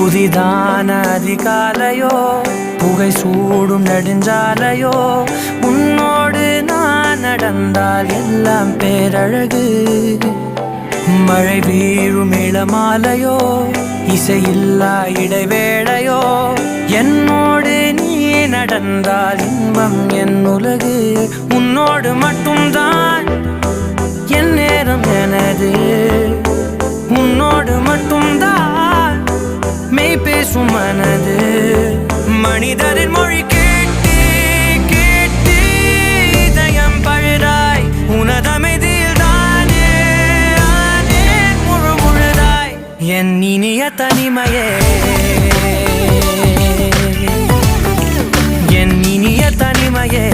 புதிதான அதிகாலையோ புகை சூடும் நெடுஞ்சாலையோ உன்னோடு நான் நடந்தால் எல்லாம் பேரழகு. மழை வீழும் இளமாலையோ இசையில்லா இடைவேளையோ என்னோடு நீ நடந்தால் இன்பம் என் உலகு. உன்னோடு மட்டும்தான் என் நேரம் எனது, உன்னோடு மட்டும்தான் மெய் பேசும் மனது. மனிதரின் மொழி கேட்டு கேட்டு இதயம் பழுதாய் உனதமைதியில் தானே ஆனே முழு முழுதாய். என் இனிய தனிமையே, என் இனிய தனிமையே.